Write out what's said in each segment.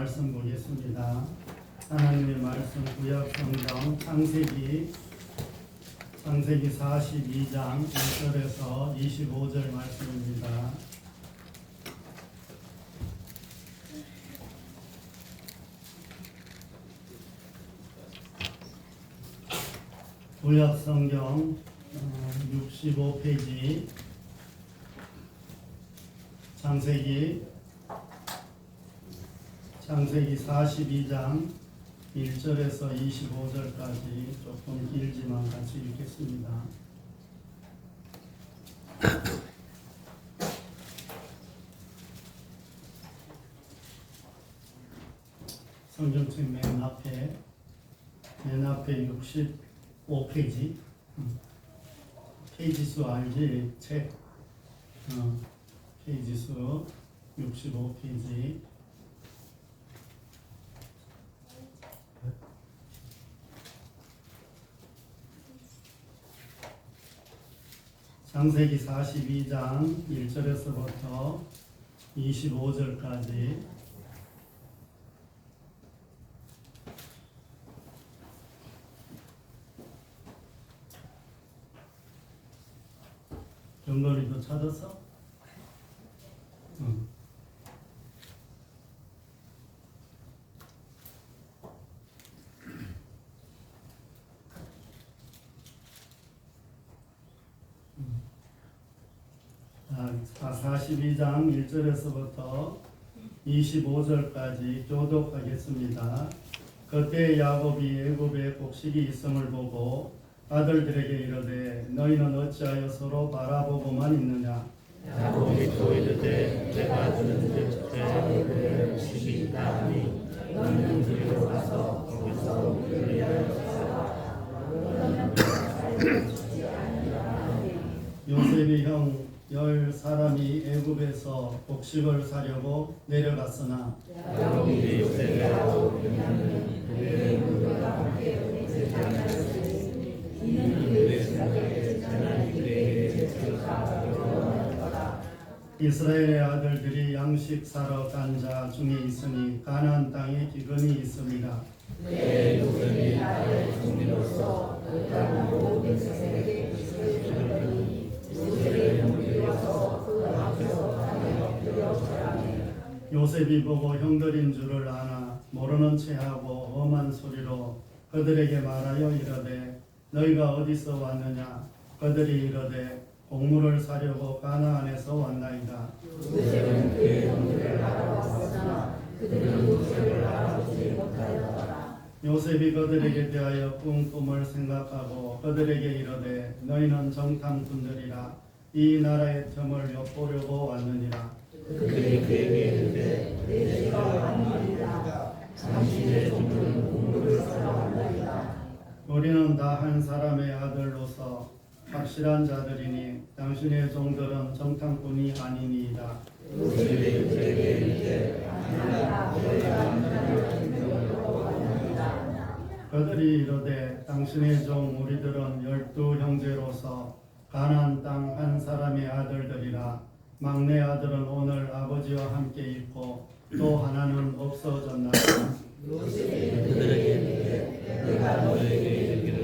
말씀 보겠습니다. 하나님의 말씀 구약 성경 창세기 42장 1절에서 25절 말씀입니다. 구약 성경 65페이지 창세기 42장 1절에서 25절까지 조금 길지만 같이 읽겠습니다. 성경책 맨 앞에 65페이지 페이지 수 알지? 책 페이지 수 65페이지 창세기 42장 1절에서부터 25절까지 경거리도 찾았어? 응. 자, 42장 1절에서부터 25절까지 교독하겠습니다. 그때 야곱이 애굽에 곡식이 있음을 보고 아들들에게 이르되 너희는 어찌하여 서로 바라보고만 있느냐. 야곱이 또 이르되 내가 들은즉 내 아들들의 곡식이 있다 하니 너희는 그리로 가서 거기서 우리를 위하여 사라. 요셉의 형 10사람이 애굽에서 곡식을 사려고 내려갔으나 야곱이 요셉에게로 그냐는 그의 누구와 함께 장난했으니 이는 그의 생각에 장난이 그에게 들어가더라. 이스라엘의 아들들이 양식 사러 간 자 중에 있으니 가나안 땅에 기근이 있습니다. 내 요셉이 나의 종리로서 그 땅 모든 세상에게 기술을 주더니 요셉의 형들이어서 그 앞에서 땅에 엎드려 절하니 요셉이 보고 형들인 줄을 아나 모르는 체하고 험한 소리로 그들에게 말하여 이르되 너희가 어디서 왔느냐. 그들이 이르되 곡물을 사려고 가나안에서 왔나이다. 요셉은 그의 형들을 알아봤으나 그들은 요셉을 알아보지 못하였더라. 요셉이 그들에게 대하여 꿈을 생각하고 그들에게 이르되 너희는 정탐꾼들이라 이 나라의 틈을 엿보려고 왔느니라. 그들이 그에게 이르되 내 집가 왔나이다. 당신의 종들은 곡물을 사러 왔나이다. 우리는 다 한 사람의 아들로서 확실한 자들이니 당신의 종들은 정탐꾼이 아니니이다. 요셉이 그들에게 이르되 아니라 너희가 하나님의 생명으로 왔나이다. 그들이 이르되 당신의 종 우리들은 12 형제로서 가나안 땅 한 사람의 아들들이라. 막내 아들은 오늘 아버지와 함께 있고 또 하나는 없어졌나이다. 요셉이 그들에게 이르되 내가 너희에게 이르기를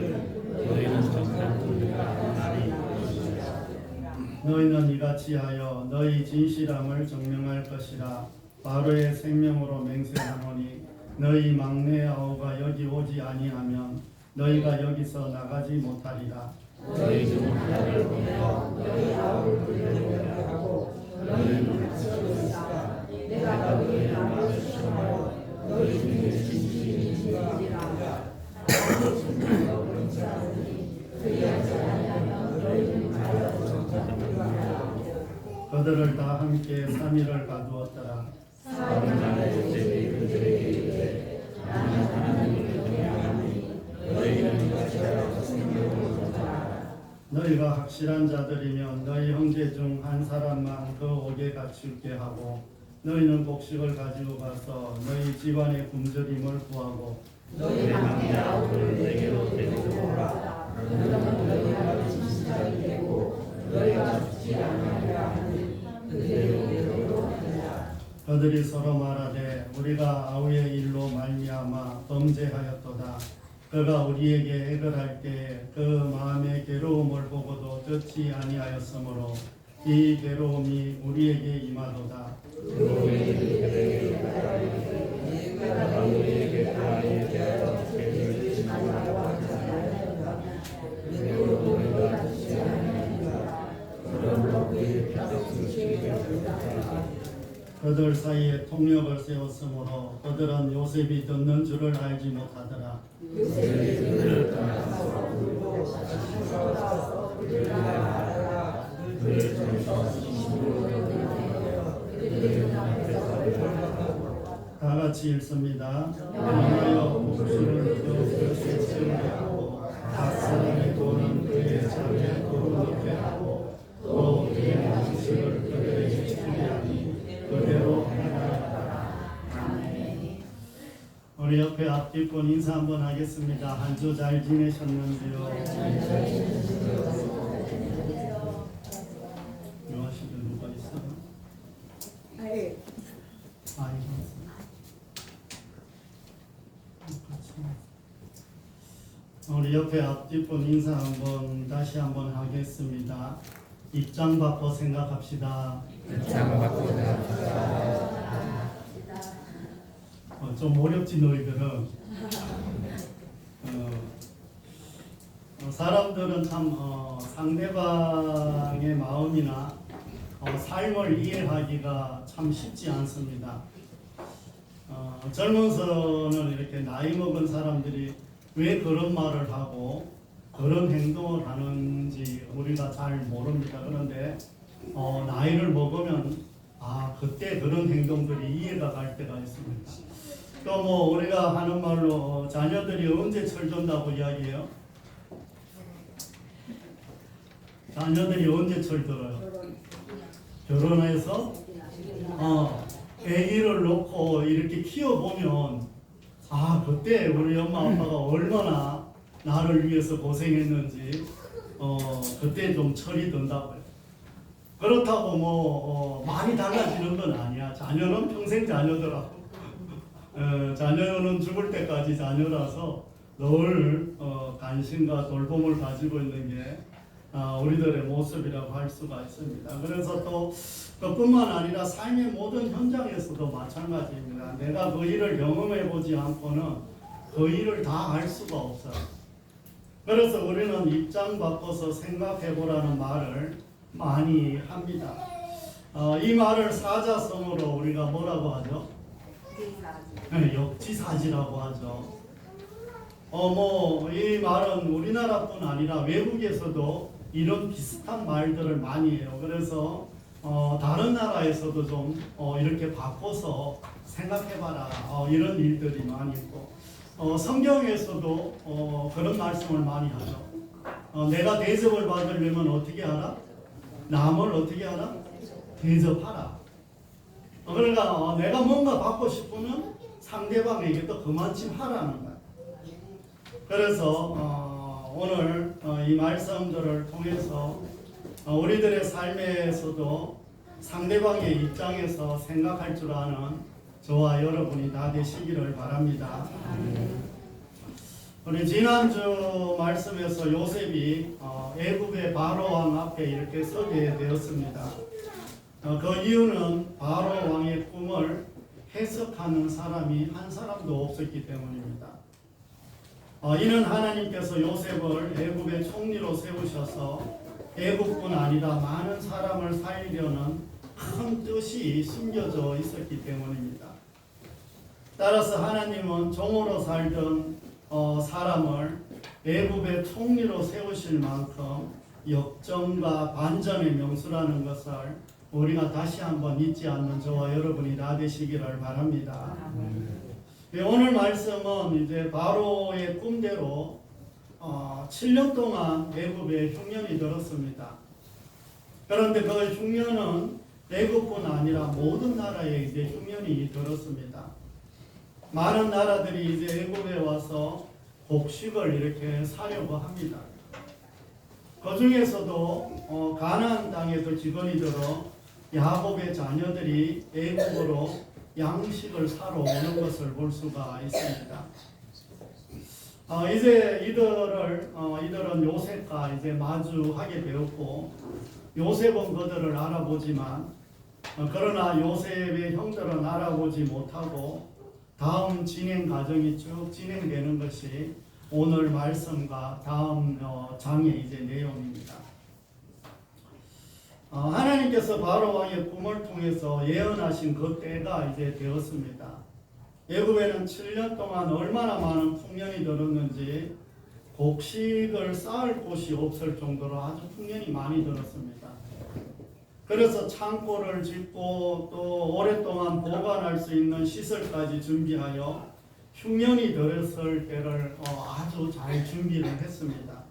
너희는 정탐꾼이라 하나니 너희는 이같이 하여 너희 진실함을 증명할 것이라. 바로의 생명으로 맹세하노니 너희 막내 아우가 여기 오지 아니하면 너희가 여기서 나가지 못하리라. 너희 중 하나를 보내어 너희 아우를 불러오게 하고 너희는 같이 오시라. 내가 너희를 아우를 시험하여 너희 중에 진실이 진리라. 아무도 증명하여 그렇지 않으니 그리하지 아니하면 너희는 가려 정탐꾼이라 하고 그들을 다 함께 3일을 가두었더라. 사흘 만에 요셉이 그들에게 이르되 나는 하나님을 경외하니 너희는 이같이 하여 생명을 전하라. 너희가 확실한 자들이면 너희 형제 중 한 사람만 그 옥에 갇힐게 하고 너희는 곡식을 가지고 가서 너희 집안의 굶주림을 구하고 너희 막내 아우를 내게로 데리고 오라. 그러면 너희가 진실자이 되고 너희가 죽지 아니하리라 하니 그대로 내게로 하리라. 그들이 서로 말하되 우리가 아우의 일로 말미암아 범죄하였도다. 그가 우리에게 해결할 때 그 마음의 괴로움을 보고도 듣지 아니하였으므로 이 괴로움이 우리에게 임하도다. 그들 사이에 통역을 세웠으므로 그들은 요셉이 듣는 줄을 알지 못하더라. 다 같이 읽습니다. 명하여 목숨을 그 쇠치게 하고 각 사람의 돈은 그의 자기의 돈으로 하고 또 그의 양식을 그들에게 주게 하니 그대로 행하였다. 아멘. 우리 옆에 앞뒷분 인사 한번 하겠습니다. 한 주 잘 지내셨는지요? 요하시들 누가 있어요? 아이고. 우리 옆에 앞뒷분 인사 한번 다시 한번 하겠습니다. 입장 바꿔 생각합시다. 좀 어렵지 너희들은. 사람들은 참 상대방의 마음이나 삶을 이해하기가 참 쉽지 않습니다. 젊어서는 이렇게 나이 먹은 사람들이 왜 그런 말을 하고 그런 행동을 하는지 우리가 잘 모릅니다. 그런데 나이를 먹으면 그때 그런 행동들이 이해가 갈 때가 있습니다. 또 뭐 우리가 하는 말로 자녀들이 언제 철든다고 이야기해요? 자녀들이 언제 철들어요? 결혼해서 아기를 놓고 이렇게 키워보면 그때 우리 엄마 아빠가 얼마나 나를 위해서 고생했는지 그때 좀 철이 든다고요. 그렇다고 뭐 많이 달라지는 건 아니야. 자녀는 평생 자녀더라고. 자녀는 죽을 때까지 자녀라서 늘 관심과 돌봄을 가지고 있는 게 우리들의 모습이라고 할 수가 있습니다. 그래서 또 그뿐만 아니라 삶의 모든 현장에서도 마찬가지입니다. 내가 그 일을 경험해 보지 않고는 그 일을 다 알 수가 없어요. 그래서 우리는 입장 바꿔서 생각해 보라는 말을 많이 합니다. 이 말을 사자성어로 우리가 뭐라고 하죠? 역지사지라고 하죠. 이 말은 우리나라뿐 아니라 외국에서도 이런 비슷한 말들을 많이 해요. 그래서 다른 나라에서도 좀 이렇게 바꿔서 생각해봐라 이런 일들이 많이 있고 성경에서도 그런 말씀을 많이 하죠. 내가 대접을 받으려면 어떻게 하라? 남을 어떻게 하라? 대접하라. 그러니까 내가 뭔가 받고 싶으면 상대방에게 또 그만큼 하라는 거예요. 그래서 오늘 이 말씀들을 통해서 우리들의 삶에서도 상대방의 입장에서 생각할 줄 아는 저와 여러분이 다 되시기를 바랍니다. 우리 지난주 말씀에서 요셉이 애굽의 바로 왕 앞에 이렇게 서게 되었습니다. 그 이유는 바로 왕의 꿈을 해석하는 사람이 한 사람도 없었기 때문입니다. 이는 하나님께서 요셉을 애굽의 총리로 세우셔서 애굽뿐 아니라 많은 사람을 살리려는 큰 뜻이 숨겨져 있었기 때문입니다. 따라서 하나님은 종으로 살던 사람을 애굽의 총리로 세우실 만큼 역정과 반전의 명수라는 것을 우리가 다시 한번 잊지 않는 저와 여러분이 다 되시기를 바랍니다. 오늘 말씀은 이제 바로의 꿈대로 7년 동안 애굽에 흉년이 들었습니다. 그런데 그 흉년은 애굽뿐 아니라 모든 나라에 이제 흉년이 들었습니다. 많은 나라들이 이제 애굽에 와서 곡식을 이렇게 사려고 합니다. 그 중에서도 가나안 땅에서 기근이 들어 야곱의 자녀들이 애굽으로 양식을 사러 오는 것을 볼 수가 있습니다. 이제 이들은 요셉과 이제 마주하게 되었고, 요셉은 그들을 알아보지만, 그러나 요셉의 형들은 알아보지 못하고 다음 진행 과정이 쭉 진행되는 것이 오늘 말씀과 다음 장의 이제 내용입니다. 하나님께서 바로 왕의 꿈을 통해서 예언하신 그 때가 이제 되었습니다. 애굽에는 7년 동안 얼마나 많은 풍년이 들었는지 곡식을 쌓을 곳이 없을 정도로 아주 풍년이 많이 들었습니다. 그래서 창고를 짓고 또 오랫동안 보관할 수 있는 시설까지 준비하여 흉년이 들었을 때를 아주 잘 준비를 했습니다.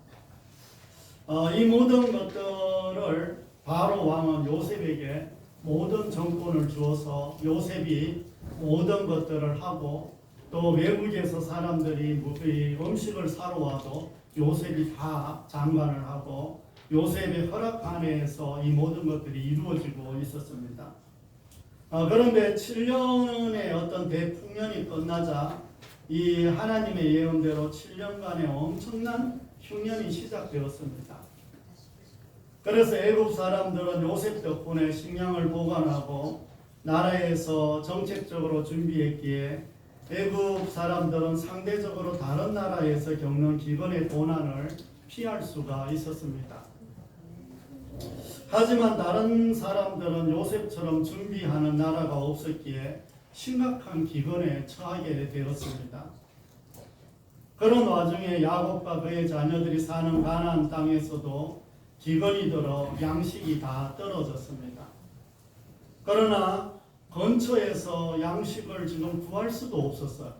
이 모든 것들을 바로 왕은 요셉에게 모든 정권을 주어서 요셉이 모든 것들을 하고, 또 외국에서 사람들이 음식을 사러 와도 요셉이 다 장관을 하고 요셉의 허락 안에서 이 모든 것들이 이루어지고 있었습니다. 그런데 7년의 어떤 대풍년이 끝나자 이 하나님의 예언대로 7년간의 엄청난 흉년이 시작되었습니다. 그래서 애굽 사람들은 요셉 덕분에 식량을 보관하고 나라에서 정책적으로 준비했기에 애굽 사람들은 상대적으로 다른 나라에서 겪는 기근의 고난을 피할 수가 있었습니다. 하지만 다른 사람들은 요셉처럼 준비하는 나라가 없었기에 심각한 기근에 처하게 되었습니다. 그런 와중에 야곱과 그의 자녀들이 사는 가나안 땅에서도 기근이 들어 양식이 다 떨어졌습니다. 그러나 근처에서 양식을 지금 구할 수도 없었어요.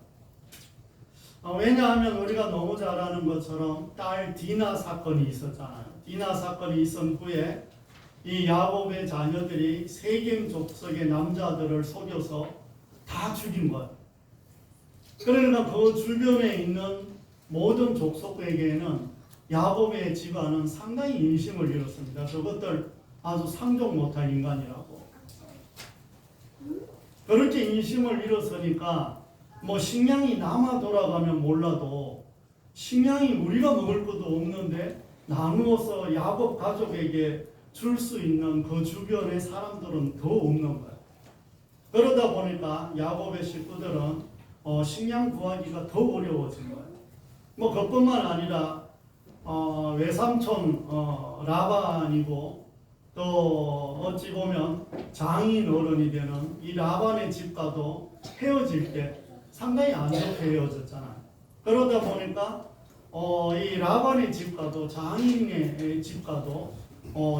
왜냐하면 우리가 너무 잘 아는 것처럼 딸 디나 사건이 있었잖아요. 디나 사건이 있은 후에 이 야곱의 자녀들이 세겜 족속의 남자들을 속여서 다 죽인 거예요. 그러니까 그 주변에 있는 모든 족속에게는 야곱의 집안은 상당히 인심을 잃었습니다. 저것들 아주 상종 못할 인간이라고. 그렇게 인심을 잃었으니까 뭐 식량이 남아 돌아가면 몰라도 식량이 우리가 먹을 것도 없는데 나누어서 야곱 가족에게 줄 수 있는 그 주변의 사람들은 더 없는 거예요. 그러다 보니까 야곱의 식구들은 식량 구하기가 더 어려워진 거예요. 뭐 그뿐만 아니라 외삼촌 라반이고 또 어찌 보면 장인 어른이 되는 이 라반의 집과도 헤어질 때 상당히 안 좋게 헤어졌잖아요. 그러다 보니까 이 라반의 집과도 장인의 집과도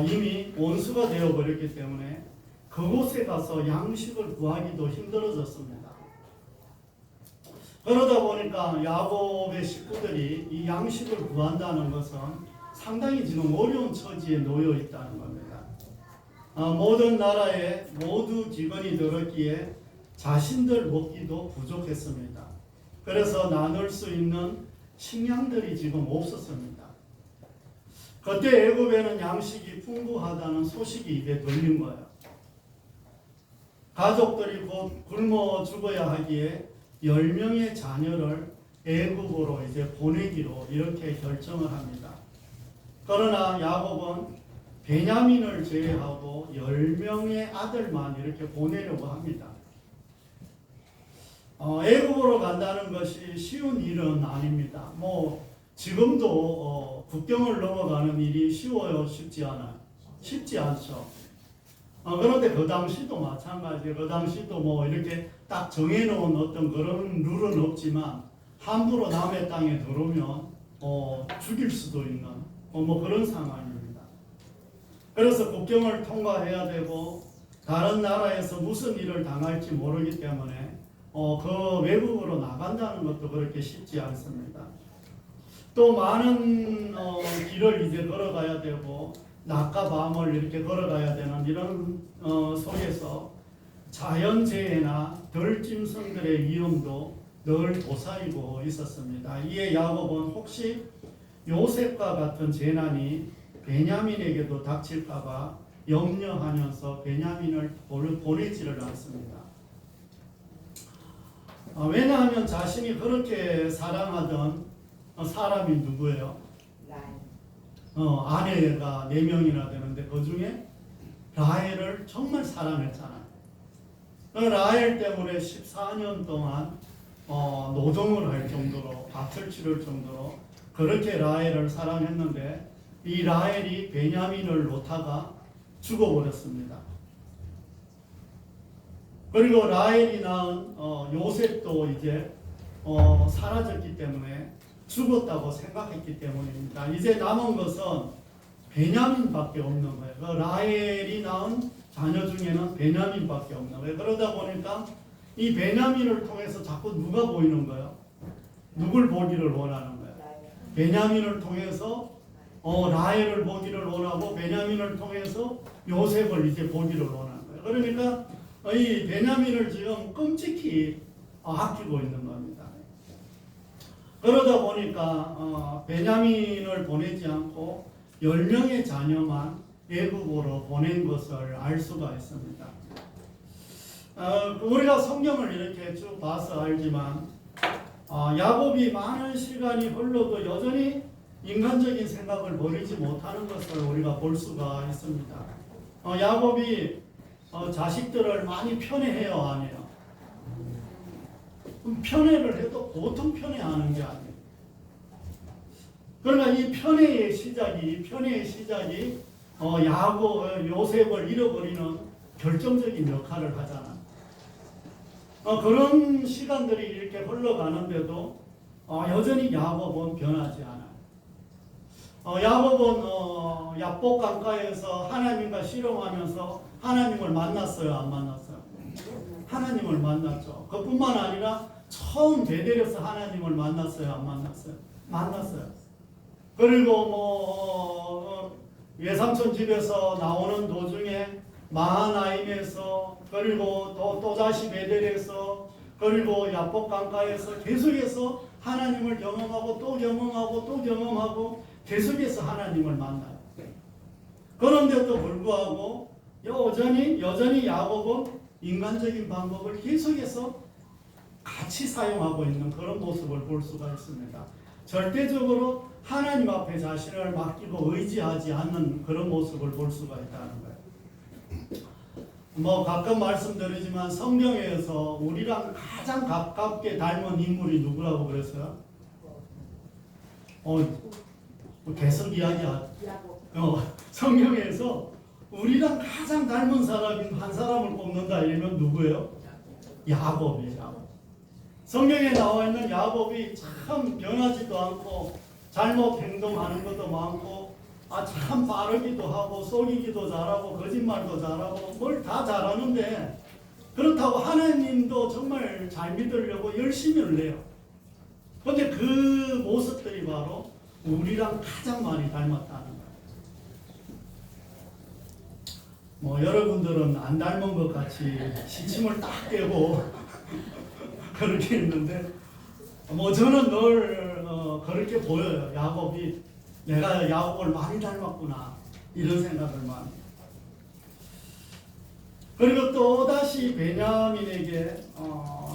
이미 원수가 되어버렸기 때문에 그곳에 가서 양식을 구하기도 힘들어졌습니다. 그러다 보니까 야곱의 식구들이 이 양식을 구한다는 것은 상당히 지금 어려운 처지에 놓여 있다는 겁니다. 모든 나라에 모두 기근이 들었기에 자신들 먹기도 부족했습니다. 그래서 나눌 수 있는 식량들이 지금 없었습니다. 그때 애굽에는 양식이 풍부하다는 소식이 입에 들린 거예요. 가족들이 곧 굶어 죽어야 하기에 10명의 자녀를 애굽으로 이제 보내기로 이렇게 결정을 합니다. 그러나 야곱은 베냐민을 제외하고 10명의 아들만 이렇게 보내려고 합니다. 애굽으로 간다는 것이 쉬운 일은 아닙니다. 뭐 지금도 국경을 넘어가는 일이 쉬워요? 쉽지 않아요? 쉽지 않죠. 그런데 그 당시도 마찬가지예요. 그 당시도 뭐 이렇게 딱 정해놓은 어떤 그런 룰은 없지만 함부로 남의 땅에 들어오면 죽일 수도 있는 뭐 그런 상황입니다. 그래서 국경을 통과해야 되고 다른 나라에서 무슨 일을 당할지 모르기 때문에 그 외국으로 나간다는 것도 그렇게 쉽지 않습니다. 또 많은 길을 이제 걸어가야 되고 낮과 밤을 이렇게 걸어가야 되는 이런 속에서 자연재해나 들짐승들의 위험도 늘 도사리고 있었습니다. 이에 야곱은 혹시 요셉과 같은 재난이 베냐민에게도 닥칠까봐 염려하면서 베냐민을 보내지를 않습니다. 왜냐하면 자신이 그렇게 사랑하던 사람이 누구예요? 아내가 4명이나 되는데 그 중에 라헬을 정말 사랑했잖아요. 라헬 때문에 14년 동안 노동을 할 정도로 밭을 치를 정도로 그렇게 라헬을 사랑했는데 이 라헬이 베냐민을 놓다가 죽어버렸습니다. 그리고 라헬이 낳은 요셉도 이제 사라졌기 때문에 죽었다고 생각했기 때문입니다. 이제 남은 것은 베냐민밖에 없는 거예요. 그 라헬이 낳은 자녀 중에는 베냐민밖에 없는 거예요. 그러다 보니까 이 베냐민을 통해서 자꾸 누가 보이는 거예요? 누굴 보기를 원하는 거예요? 베냐민을 통해서 라헬을 보기를 원하고 베냐민을 통해서 요셉을 이제 보기를 원하는 거예요. 그러니까 이 베냐민을 지금 끔찍히 아끼고 있는 겁니다. 그러다 보니까 베냐민을 보내지 않고 10명의 자녀만 애굽으로 보낸 것을 알 수가 있습니다. 우리가 성경을 이렇게 쭉 봐서 알지만 야곱이 많은 시간이 흘러도 여전히 인간적인 생각을 버리지 못하는 것을 우리가 볼 수가 있습니다. 야곱이 자식들을 많이 편애해요, 안 해요? 편애를 해도 보통 편애하는 게 아니에요. 그러니까 이 편애의 시작이 요셉을 잃어버리는 결정적인 역할을 하잖아. 그런 시간들이 이렇게 흘러가는데도 여전히 야곱은 변하지 않아요. 야곱은 야복 강가에서 하나님과 씨름하면서 하나님을 만났어요, 안 만났어요? 하나님을 만났죠. 그뿐만 아니라 처음 베델에서 하나님을 만났어요, 안 만났어요? 만났어요. 그리고 외삼촌 집에서 나오는 도중에 마하나임에서, 그리고 또 다시 베델에서, 그리고 야복 강가에서 계속해서 하나님을 경험하고 또 경험하고 또 경험하고 계속해서 하나님을 만나요. 그런데도 불구하고 여전히 야곱은 인간적인 방법을 계속해서 같이 사용하고 있는 그런 모습을 볼 수가 있습니다. 절대적으로 하나님 앞에 자신을 맡기고 의지하지 않는 그런 모습을 볼 수가 있다는 거예요. 가끔 말씀드리지만 성경에서 우리랑 가장 가깝게 닮은 인물이 누구라고 그랬어요? 계속 이야기하죠. 성경에서 우리랑 가장 닮은 사람인 한 사람을 뽑는다 이러면 누구예요? 야곱이에요. 성경에 나와 있는 야곱이 참 변하지도 않고 잘못 행동하는 것도 많고 참 빠르기도 하고 속이기도 잘하고 거짓말도 잘하고 뭘 다 잘하는데 그렇다고 하나님도 정말 잘 믿으려고 열심히 해요. 그런데 그 모습들이 바로 우리랑 가장 많이 닮았다는 거예요. 여러분들은 안 닮은 것 같이 시침을 딱 떼고 그렇게 했는데 저는 늘 그렇게 보여요. 야곱이 내가 야곱을 많이 닮았구나 이런 생각을 많이. 그리고 또 다시 베냐민에게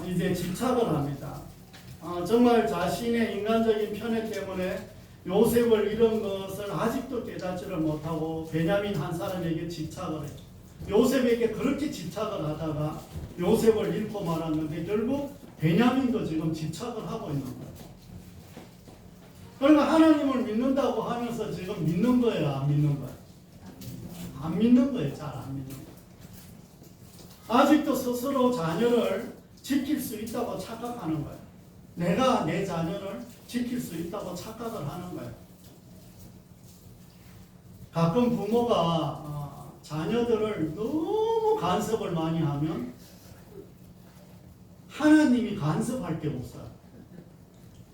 이제 집착을 합니다. 정말 자신의 인간적인 편애 때문에 요셉을 잃은 것을 아직도 깨닫지를 못하고 베냐민 한 사람에게 집착을 해요. 요셉에게 그렇게 집착을 하다가 요셉을 잃고 말았는데 결국 베냐민도 지금 집착을 하고 있는 거예요. 그러니까 하나님을 믿는다고 하면서 지금 믿는 거예요, 안 믿는 거예요? 안 믿는 거예요, 잘 안 믿는 거예요. 아직도 스스로 자녀를 지킬 수 있다고 착각하는 거예요. 내가 내 자녀를 지킬 수 있다고 착각을 하는 거예요. 가끔 부모가 자녀들을 너무 간섭을 많이 하면 하나님이 간섭할 게 없어요.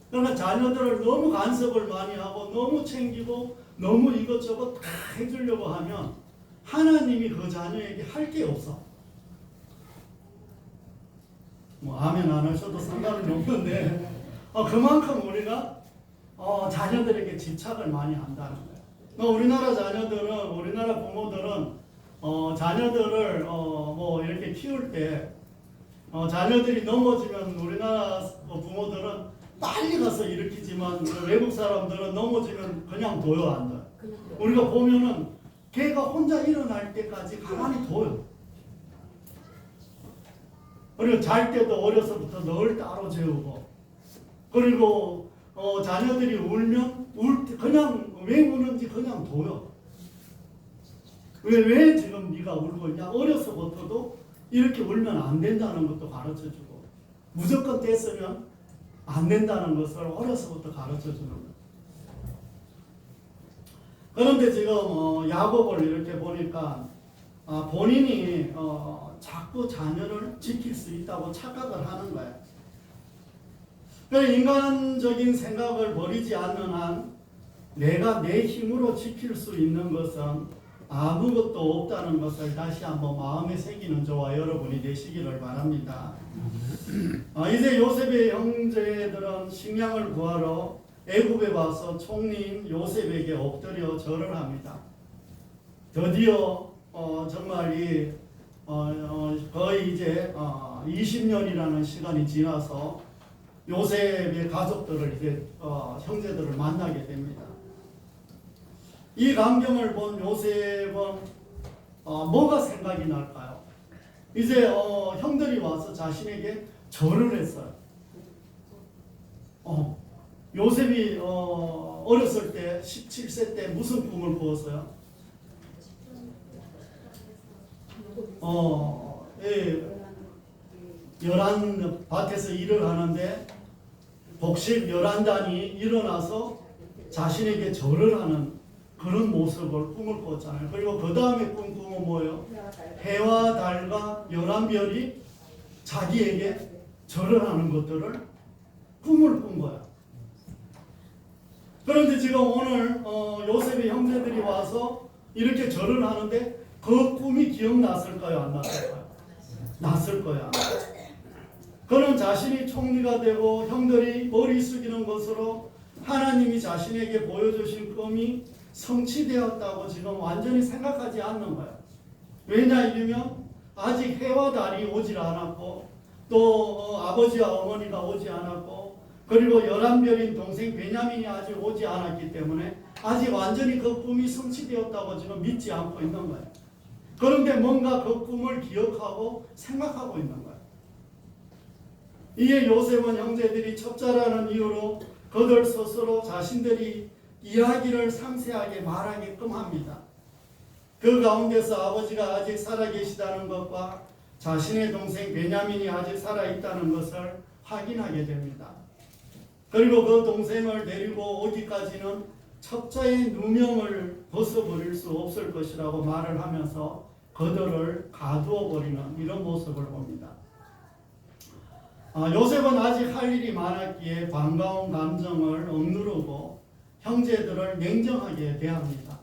그러나 자녀들을 너무 간섭을 많이 하고 너무 챙기고 너무 이것저것 다 해주려고 하면 하나님이 그 자녀에게 할 게 없어. 아멘 안 하셔도 상관은 없는데 그만큼 우리가 자녀들에게 집착을 많이 한다는 거예요. 우리나라 부모들은 자녀들을 이렇게 키울 때 자녀들이 넘어지면 우리나라 부모들은 빨리 가서 일으키지만 그 외국 사람들은 넘어지면 그냥 둬요, 안 둬요. 우리가 보면은 걔가 혼자 일어날 때까지 가만히 둬요. 그리고 잘 때도 어려서부터 늘 따로 재우고, 그리고 자녀들이 울면 그냥 왜 우는지 그냥 둬요. 왜 지금 네가 울고 있냐? 어려서부터도 이렇게 울면 안 된다는 것도 가르쳐주고, 무조건 떼쓰면 안 된다는 것을 어려서부터 가르쳐주는 거예요. 그런데 지금 야곱을 이렇게 보니까 본인이 자꾸 자녀를 지킬 수 있다고 착각을 하는 거예요. 인간적인 생각을 버리지 않는 한 내가 내 힘으로 지킬 수 있는 것은 아무것도 없다는 것을 다시 한번 마음에 새기는 저와 여러분이 되시기를 바랍니다. 이제 요셉의 형제들은 식량을 구하러 애굽에 와서 총리인 요셉에게 엎드려 절을 합니다. 드디어 정말 거의 이제 20년이라는 시간이 지나서 요셉의 가족들을 이제 형제들을 만나게 됩니다. 이 광경을 본 요셉은 뭐가 생각이 날까요? 이제 형들이 와서 자신에게 절을 했어요. 요셉이 어렸을 때 17세 때 무슨 꿈을 꾸었어요? 밭에서 일을 하는데 복식 11단이 일어나서 자신에게 절을 하는 그런 모습을 꿈을 꿨잖아요. 그리고 그 다음에 꾼 꿈은 뭐예요? 해와 달과 11별이 자기에게 절을 하는 것들을 꿈을 꾼 거야. 그런데 지금 오늘 요셉의 형제들이 와서 이렇게 절을 하는데 그 꿈이 기억났을까요? 안 났을까요? 났을 거야. 그는 자신이 총리가 되고 형들이 머리 숙이는 것으로 하나님이 자신에게 보여주신 꿈이 성취되었다고 지금 완전히 생각하지 않는 거예요. 왜냐하면 아직 해와 달이 오질 않았고 또 아버지와 어머니가 오지 않았고 그리고 11별인 동생 베냐민이 아직 오지 않았기 때문에 아직 완전히 그 꿈이 성취되었다고 지금 믿지 않고 있는 거예요. 그런데 뭔가 그 꿈을 기억하고 생각하고 있는 거예요. 이에 요셉은 형제들이 첩자라는 이유로 그들 스스로 자신들이 이야기를 상세하게 말하게끔 합니다. 그 가운데서 아버지가 아직 살아계시다는 것과 자신의 동생 베냐민이 아직 살아있다는 것을 확인하게 됩니다. 그리고 그 동생을 데리고 오기까지는 첩자의 누명을 벗어버릴 수 없을 것이라고 말을 하면서 그들을 가두어 버리는 이런 모습을 봅니다. 요셉은 아직 할 일이 많았기에 반가운 감정을 억누르고 형제들을 냉정하게 대합니다.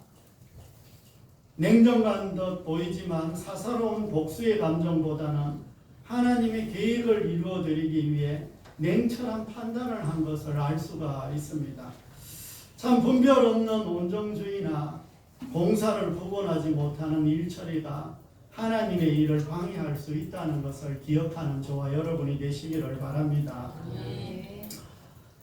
냉정한 듯 보이지만 사사로운 복수의 감정보다는 하나님의 계획을 이루어드리기 위해 냉철한 판단을 한 것을 알 수가 있습니다. 참 분별 없는 온정주의나 공사를 구분하지 못하는 일처리가 하나님의 일을 방해할 수 있다는 것을 기억하는 저와 여러분이 되시기를 바랍니다.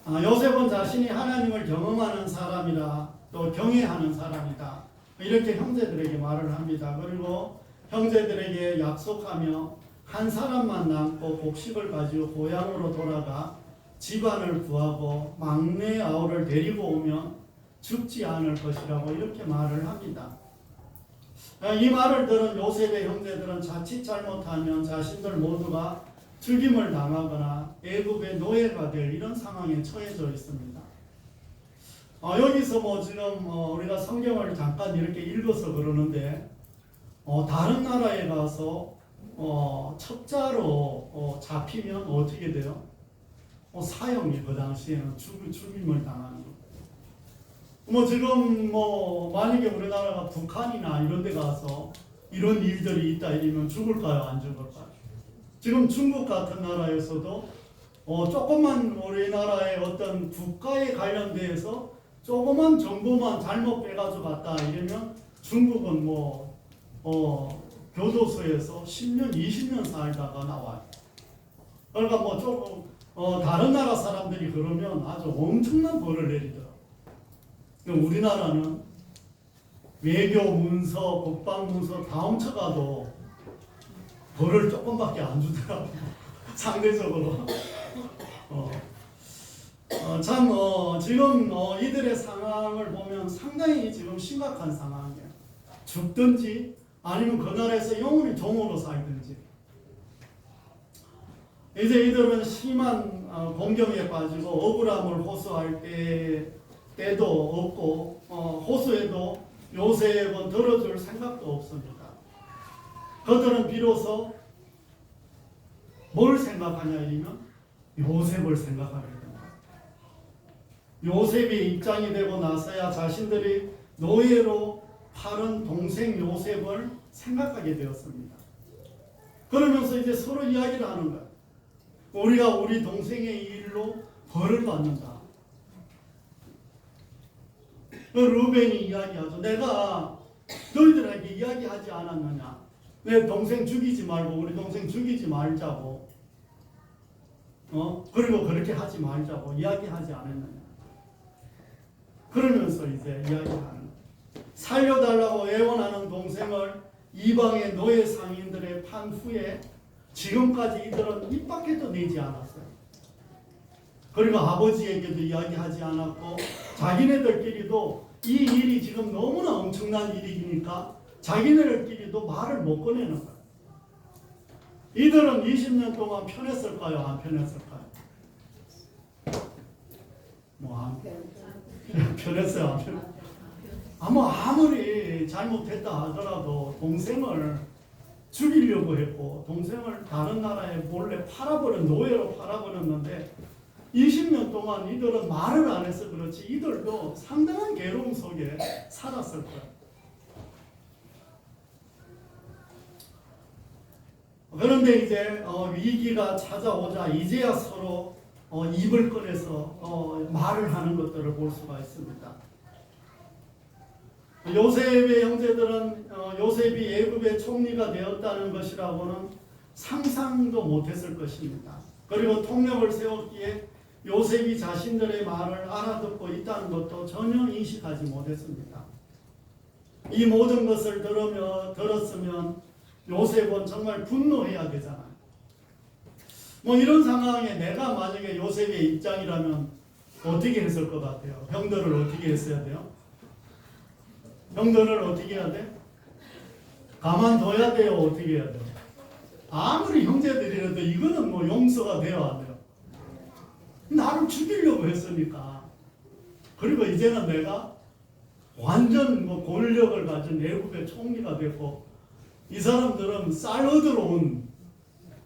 요셉은 자신이 하나님을 경험하는 사람이라 또 경외하는 사람이다 이렇게 형제들에게 말을 합니다. 그리고 형제들에게 약속하며 한 사람만 남고 곡식을 가지고 고향으로 돌아가 집안을 구하고 막내 아우를 데리고 오면 죽지 않을 것이라고 이렇게 말을 합니다. 이 말을 들은 요셉의 형제들은 자칫 잘못하면 자신들 모두가 죽임을 당하거나 애굽의 노예가 될 이런 상황에 처해져 있습니다. 여기서 지금 우리가 성경을 잠깐 이렇게 읽어서 그러는데 다른 나라에 가서 첩자로 잡히면 어떻게 돼요? 사형이 그 당시에는 죽임을 당하는 거. 지금 만약에 우리나라가 북한이나 이런 데 가서 이런 일들이 있다 이러면 죽을까요? 안 죽을까요? 지금 중국 같은 나라에서도 조금만 우리나라의 어떤 국가에 관련돼서 조그만 정보만 잘못 빼가지고 갔다 이러면 중국은 교도소에서 10년, 20년 살다가 나와요. 그러니까 뭐 조금 다른 나라 사람들이 그러면 아주 엄청난 벌을 내리더라고요. 우리나라는 외교 문서, 국방 문서 다 훔쳐가도 벌을 조금밖에 안 주더라고요. 상대적으로. 지금 이들의 상황을 보면 상당히 지금 심각한 상황이에요. 죽든지 아니면 그 나라에서 영원히 종으로 살든지. 이제 이들은 심한 공경에 빠지고 억울함을 호소할 때도 없고 호소해도 요셉은 들어줄 생각도 없습니다. 그들은 비로소 뭘 생각하냐 이러면 요셉을 생각하게 됩니다. 요셉이 입장이 되고 나서야 자신들이 노예로 팔은 동생 요셉을 생각하게 되었습니다. 그러면서 이제 서로 이야기를 하는 거예요. 우리가 우리 동생의 일로 벌을 받는다. 루벤이 이야기하죠. 내가 너희들에게 이야기하지 않았느냐. 내 동생 죽이지 말고 우리 동생 죽이지 말자고. 그리고 그렇게 하지 말자고 이야기하지 않았느냐. 그러면서 이제 이야기하는 거예요. 살려달라고 애원하는 동생을 이방의 노예 상인들의 판 후에 지금까지 이들은 입 밖에도 내지 않았어요. 그리고 아버지에게도 이야기하지 않았고 자기네들끼리도 이 일이 지금 너무나 엄청난 일이니까 자기네들끼리도 말을 못 꺼내는 거예요. 이들은 20년 동안 편했을까요? 안 편했을까요? 안 편했어요? 안 편했어요? 아무리 잘못했다 하더라도 동생을 죽이려고 했고 동생을 다른 나라에 몰래 노예로 팔아버렸는데 20년 동안 이들은 말을 안 해서 그렇지 이들도 상당한 괴로움 속에 살았을 거예요. 그런데 이제 위기가 찾아오자 이제야 서로 입을 꺼내서 말을 하는 것들을 볼 수가 있습니다. 요셉의 형제들은 요셉이 애굽의 총리가 되었다는 것이라고는 상상도 못했을 것입니다. 그리고 통력을 세웠기에 요셉이 자신들의 말을 알아듣고 있다는 것도 전혀 인식하지 못했습니다. 이 모든 것을 들었으면 요셉은 정말 분노해야 되잖아요. 이런 상황에 내가 만약에 요셉의 입장이라면 어떻게 했을 것 같아요? 형들을 어떻게 했어야 돼요? 형들을 어떻게 해야 돼? 가만둬야 돼요? 어떻게 해야 돼요? 아무리 형제들이라도 이거는 용서가 돼요? 안 돼요? 나를 죽이려고 했으니까. 그리고 이제는 내가 완전 권력을 가진 애굽의 총리가 됐고 이 사람들은 쌀 얻으러 온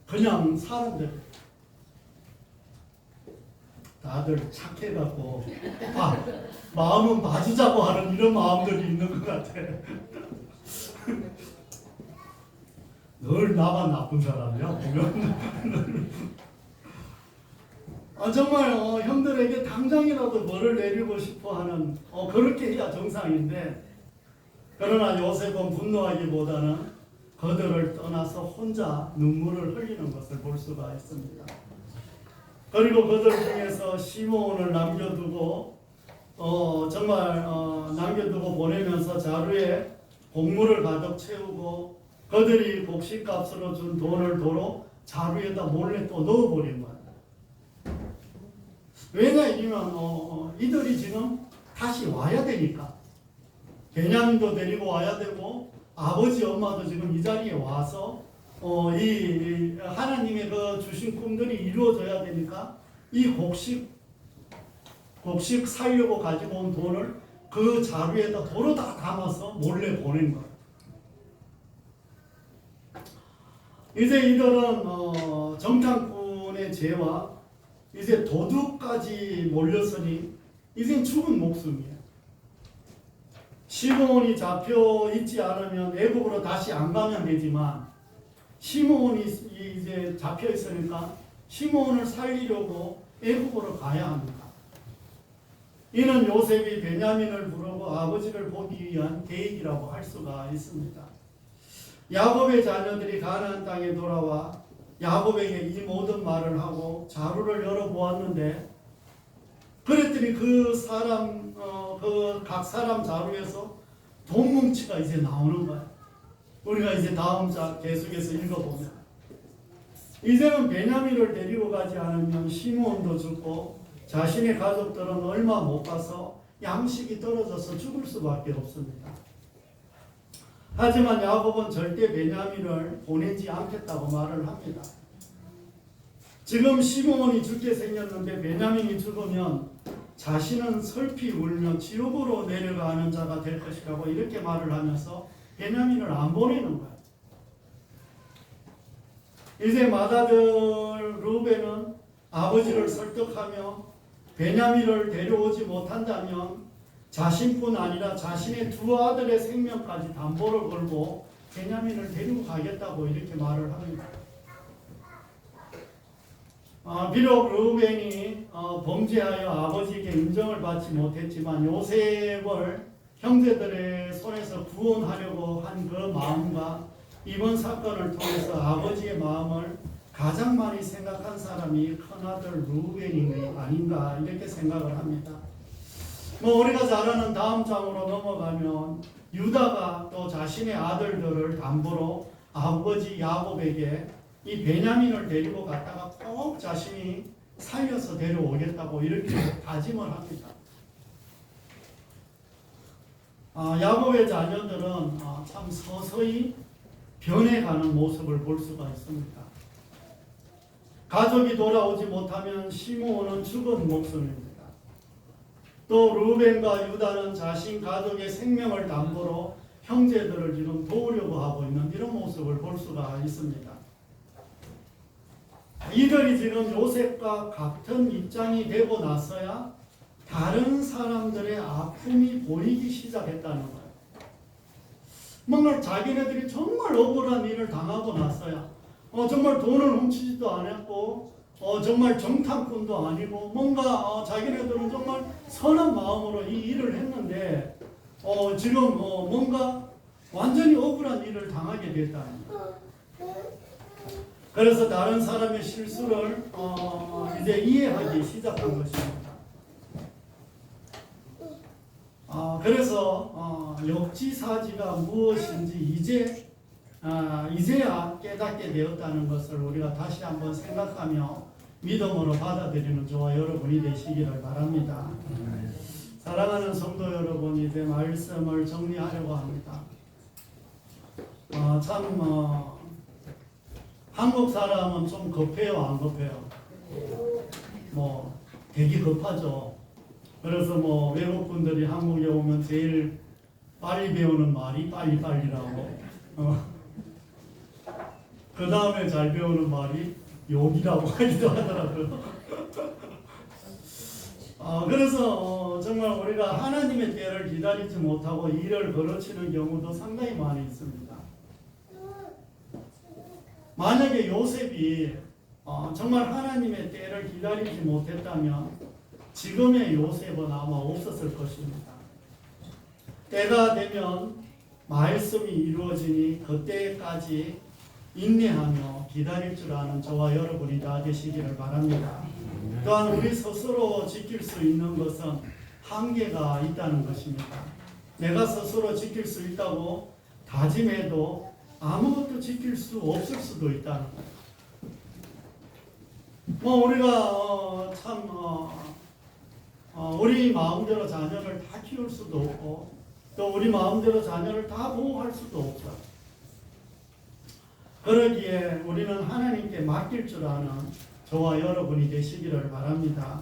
그냥 사람들. 다들 착해갖고 마음은 봐주자고 하는 이런 마음들이 있는 것 같아. 늘 나만 나쁜 사람이야 보면. 정말 형들에게 당장이라도 벌을 내리고 싶어하는 그렇게 해야 정상인데 그러나 요셉은 분노하기보다는 그들을 떠나서 혼자 눈물을 흘리는 것을 볼 수가 있습니다. 그리고 그들 중에서 시므온을 남겨두고 남겨두고 보내면서 자루에 곡물을 가득 채우고 그들이 곡식값으로 준 돈을 도로 자루에다 몰래 또 넣어버린 거예요. 왜냐하면 이들이 지금 다시 와야 되니까 베냐민도 데리고 와야 되고 아버지 엄마도 지금 이 자리에 와서 이 하나님의 그 주신 꿈들이 이루어져야 되니까 이 곡식 살려고 가지고 온 돈을 그 자루에다 도로 다 담아서 몰래 보낸 거예요. 이제 이들은 정탐꾼의 죄와 이제 도둑까지 몰렸으니 이젠 죽은 목숨이에요. 시므온이 잡혀 있지 않으면 애굽으로 다시 안 가면 되지만 시므온이 이제 잡혀 있으니까 시므온을 살리려고 애굽으로 가야 합니다. 이는 요셉이 베냐민을 부르고 아버지를 보기 위한 계획이라고 할 수가 있습니다. 야곱의 자녀들이 가나안 땅에 돌아와 야곱에게 이 모든 말을 하고 자루를 열어보았는데, 그랬더니 그 사람 각 사람 자루에서 돈 뭉치가 이제 나오는 거야. 우리가 이제 다음 자 계속해서 읽어보면, 이제는 베냐민을 데리고 가지 않으면 시므온도 죽고 자신의 가족들은 얼마 못 가서 양식이 떨어져서 죽을 수밖에 없습니다. 하지만 야곱은 절대 베냐민을 보내지 않겠다고 말을 합니다. 지금 시므온이 죽게 생겼는데 베냐민이 죽으면 자신은 슬피 울며 지옥으로 내려가는 자가 될 것이라고 이렇게 말을 하면서 베냐민을 안 보내는 거예요. 이제 맏아들 루벤은 아버지를 설득하며 베냐민을 데려오지 못한다면 자신뿐 아니라 자신의 두 아들의 생명까지 담보를 걸고 베냐민을 데리고 가겠다고 이렇게 말을 합니다. 비록 루벤이 범죄하여 아버지에게 인정을 받지 못했지만 요셉을 형제들의 손에서 구원하려고 한 그 마음과 이번 사건을 통해서 아버지의 마음을 가장 많이 생각한 사람이 큰아들 루벤이 아닌가 이렇게 생각을 합니다. 우리가 잘 아는 다음 장으로 넘어가면 유다가 또 자신의 아들들을 담보로 아버지 야곱에게 이 베냐민을 데리고 갔다가 꼭 자신이 살려서 데려오겠다고 이렇게 다짐을 합니다. 야곱의 자녀들은 참 서서히 변해가는 모습을 볼 수가 있습니다. 가족이 돌아오지 못하면 시므온은 죽은 목숨입니다. 또 루벤과 유다는 자신 가족의 생명을 담보로 형제들을 지금 도우려고 하고 있는 이런 모습을 볼 수가 있습니다. 이들이 지금 요셉과 같은 입장이 되고 나서야 다른 사람들의 아픔이 보이기 시작했다는 거예요. 뭔가 자기네들이 정말 억울한 일을 당하고 나서야 정말 돈을 훔치지도 않았고 정말 정탐꾼도 아니고 뭔가 자기네들은 정말 선한 마음으로 이 일을 했는데 지금 뭔가 완전히 억울한 일을 당하게 됐다는 거예요. 그래서 다른 사람의 실수를 이제 이해하기 시작한 것입니다. 그래서 역지사지가 무엇인지 이제야 깨닫게 되었다는 것을 우리가 다시 한번 생각하며 믿음으로 받아들이는 저와 여러분이 되시기를 바랍니다. 사랑하는 성도 여러분, 이제 말씀을 정리하려고 합니다. 한국 사람은 좀 급해요, 안 급해요? 되게 급하죠. 그래서 외국 분들이 한국에 오면 제일 빨리 배우는 말이 빨리빨리라고. 그 다음에 잘 배우는 말이 욕이라고 하기도 하더라고요. 그래서 정말 우리가 하나님의 때를 기다리지 못하고 일을 거르치는 경우도 상당히 많이 있습니다. 만약에 요셉이 정말 하나님의 때를 기다리지 못했다면 지금의 요셉은 아마 없었을 것입니다. 때가 되면 말씀이 이루어지니 그때까지 인내하며 기다릴 줄 아는 저와 여러분이 다 되시기를 바랍니다. 또한 우리 스스로 지킬 수 있는 것은 한계가 있다는 것입니다. 내가 스스로 지킬 수 있다고 다짐해도 아무것도 지킬 수 없을 수도 있다는 거예요. 우리가 우리 마음대로 자녀를 다 키울 수도 없고 또 우리 마음대로 자녀를 다 보호할 수도 없어요. 그러기에 우리는 하나님께 맡길 줄 아는 저와 여러분이 되시기를 바랍니다.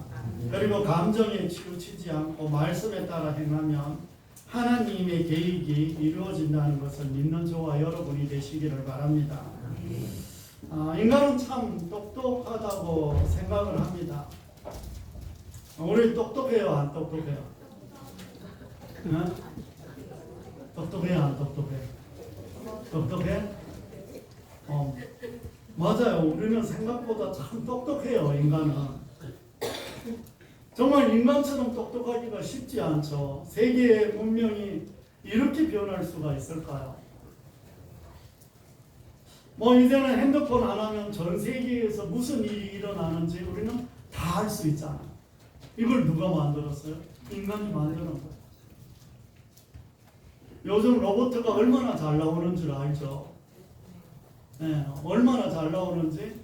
그리고 감정에 치우치지 않고 말씀에 따라 행하면 하나님의 계획이 이루어진다는 것을 믿는 저와 여러분이 되시기를 바랍니다. 인간은 참 똑똑하다고 생각을 합니다. 우리 똑똑해요, 안 똑똑해요? 똑똑해요, 안 똑똑해? 똑똑해? 맞아요. 우리는 생각보다 참 똑똑해요, 인간은. 정말 인간처럼 똑똑하기가 쉽지 않죠. 세계의 문명이 이렇게 변할 수가 있을까요? 뭐 이제는 핸드폰 안 하면 전 세계에서 무슨 일이 일어나는지 우리는 다 알 수 있잖아. 이걸 누가 만들었어요? 인간이 만드는 거예요. 요즘 로봇가 얼마나 잘 나오는 줄 알죠? 네, 얼마나 잘 나오는지.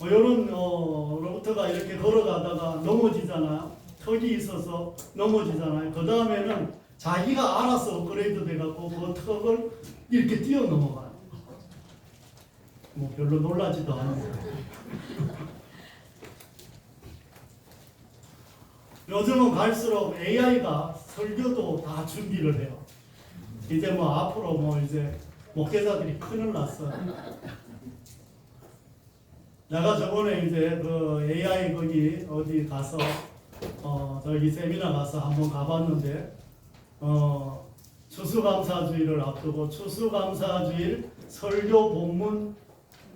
이런 로봇가 이렇게 걸어가다가 넘어지잖아요. 턱이 있어서 넘어지잖아요. 그 다음에는 자기가 알아서 업그레이드 돼갖고 그 턱을 이렇게 뛰어 넘어가요. 뭐 별로 놀라지도 않아요. 요즘은 갈수록 AI가 설교도 다 준비를 해요. 이제 뭐 앞으로 뭐 이제 목회자들이 큰일 났어요. 내가 저번에 이제 그 AI 거기 어디 가서 저기 세미나 가서 한번 가봤는데 추수감사주일을 앞두고 추수감사주일 설교 본문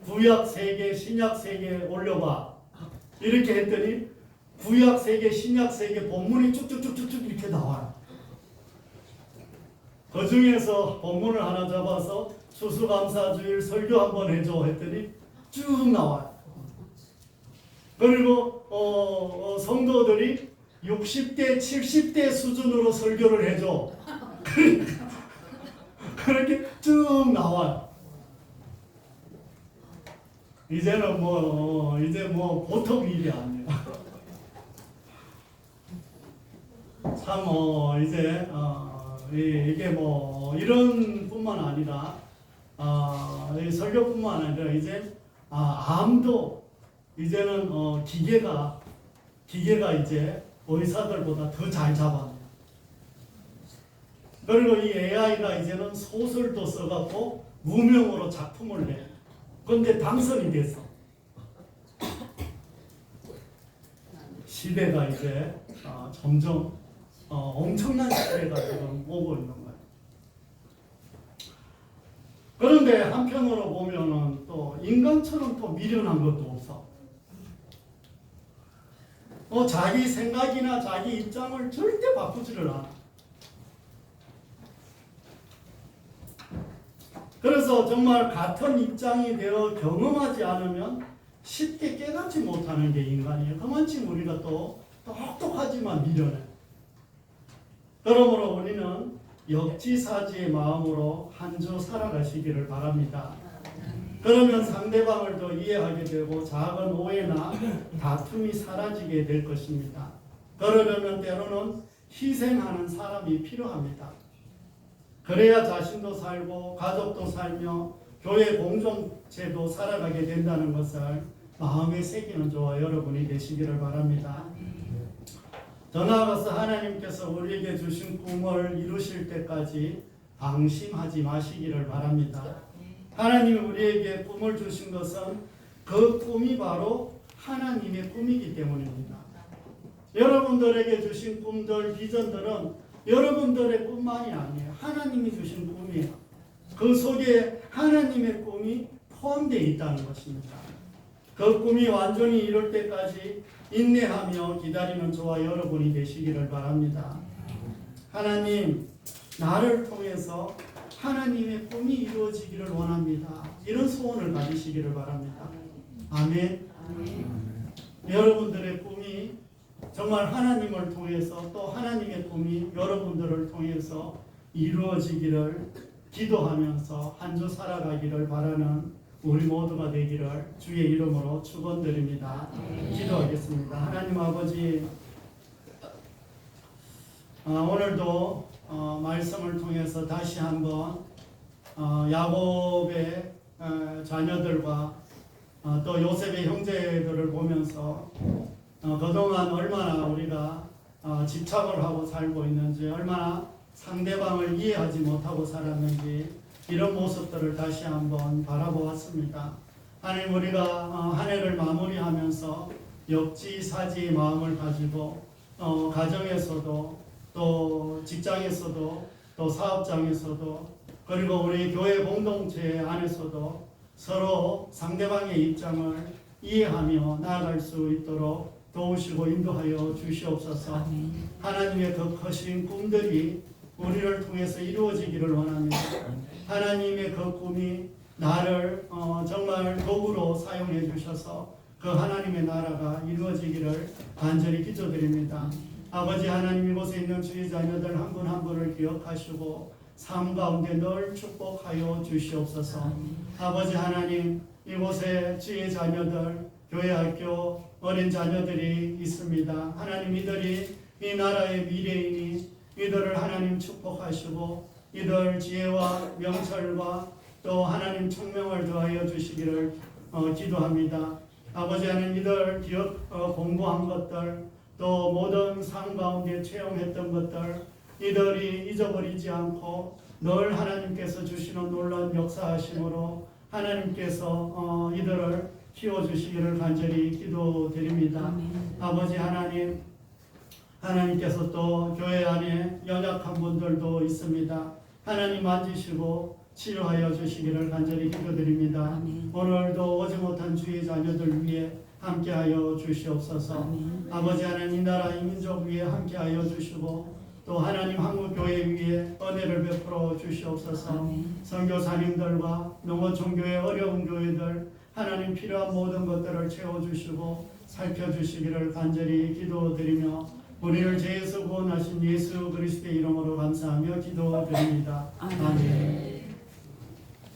구약 3개 신약 3개 올려봐 이렇게 했더니 구약 3개 신약 3개 본문이 쭉쭉쭉쭉쭉 이렇게 나와요. 그 중에서 본문을 하나 잡아서 추수감사주일 설교 한번 해줘 했더니 쭉 나와요. 그리고 성도들이 60대 70대 수준으로 설교를 해줘. 그렇게 쭉 나와요. 이제는 이제 보통 일이 아니에요. 참 이제 이게 이런 뿐만 아니라 이 설교뿐만 아니라 이제 암도 이제는 기계가 이제 의사들보다 더 잘 잡아요. 그리고 이 AI가 이제는 소설도 써갖고 무명으로 작품을 내. 그런데 당선이 됐어. 시대가 이제 점점 엄청난 시대가 지금 오고 있는 거예요. 그런데 한편으로 보면은 또 인간처럼 또 미련한 것도 없어. 자기 생각이나 자기 입장을 절대 바꾸지를 않아. 그래서 정말 같은 입장이 되어 경험하지 않으면 쉽게 깨닫지 못하는 게 인간이에요. 그만큼 우리가 또 똑똑하지만 미련해. 그러므로 우리는 역지사지의 마음으로 한 주 살아가시기를 바랍니다. 그러면 상대방을 더 이해하게 되고 작은 오해나 다툼이 사라지게 될 것입니다. 그러려면 때로는 희생하는 사람이 필요합니다. 그래야 자신도 살고 가족도 살며 교회 공동체도 살아가게 된다는 것을 마음에 새기는 저와 여러분이 되시기를 바랍니다. 더 나아가서 하나님께서 우리에게 주신 꿈을 이루실 때까지 방심하지 마시기를 바랍니다. 하나님이 우리에게 꿈을 주신 것은 그 꿈이 바로 하나님의 꿈이기 때문입니다. 여러분들에게 주신 꿈들, 비전들은 여러분들의 꿈만이 아니에요. 하나님이 주신 꿈이에요. 그 속에 하나님의 꿈이 포함되어 있다는 것입니다. 그 꿈이 완전히 이룰 때까지 인내하며 기다리는 저와 여러분이 되시기를 바랍니다. 하나님, 나를 통해서 하나님의 꿈이 이루어지기를 원합니다. 이런 소원을 가지시기를 바랍니다. 아멘. 여러분들의 꿈이 정말 하나님을 통해서 또 하나님의 꿈이 여러분들을 통해서 이루어지기를 기도하면서 한 주 살아가기를 바라는 우리 모두가 되기를 주의 이름으로 축원드립니다. 기도하겠습니다. 하나님 아버지, 오늘도 말씀을 통해서 다시 한번 야곱의 자녀들과 또 요셉의 형제들을 보면서 그동안 얼마나 우리가 집착을 하고 살고 있는지, 얼마나 상대방을 이해하지 못하고 살았는지 이런 모습들을 다시 한번 바라보았습니다. 하나님, 우리가 한 해를 마무리하면서 역지사지의 마음을 가지고 가정에서도 또 직장에서도 또 사업장에서도 그리고 우리 교회 공동체 안에서도 서로 상대방의 입장을 이해하며 나아갈 수 있도록 도우시고 인도하여 주시옵소서. 하나님의 그 크신 꿈들이 우리를 통해서 이루어지기를 원합니다. 하나님의 그 꿈이 나를 정말 도구로 사용해 주셔서 그 하나님의 나라가 이루어지기를 간절히 기도드립니다. 아버지 하나님, 이곳에 있는 주의 자녀들 한 분 한 분을 기억하시고 삶 가운데 늘 축복하여 주시옵소서. 아버지 하나님, 이곳에 주의 자녀들, 교회 학교 어린 자녀들이 있습니다. 하나님, 이들이 이 나라의 미래이니 이들을 하나님 축복하시고 이들 지혜와 명철과 또 하나님 총명을 더하여 주시기를 기도합니다. 아버지 하나님, 이들 공부한 것들 또 모든 삶 가운데 체험했던 것들 이들이 잊어버리지 않고 늘 하나님께서 주시는 놀라운 역사하심으로 하나님께서 이들을 키워주시기를 간절히 기도드립니다. 아버지 하나님, 하나님께서 또 교회 안에 연약한 분들도 있습니다. 하나님 만지시고 치료하여 주시기를 간절히 기도드립니다. 오늘도 오지 못한 주의 자녀들 위해 함께하여 주시옵소서. 아버지 하나님, 이 나라 이 민족 위에 함께하여 주시고 또 하나님 한국교회 위에 은혜를 베풀어 주시옵소서. 선교사님들과 농어촌교회 어려운 교회들 하나님 필요한 모든 것들을 채워주시고 살펴주시기를 간절히 기도드리며 우리를 죄에서 구원하신 예수 그리스도의 이름으로 감사하며 기도드립니다. 아멘.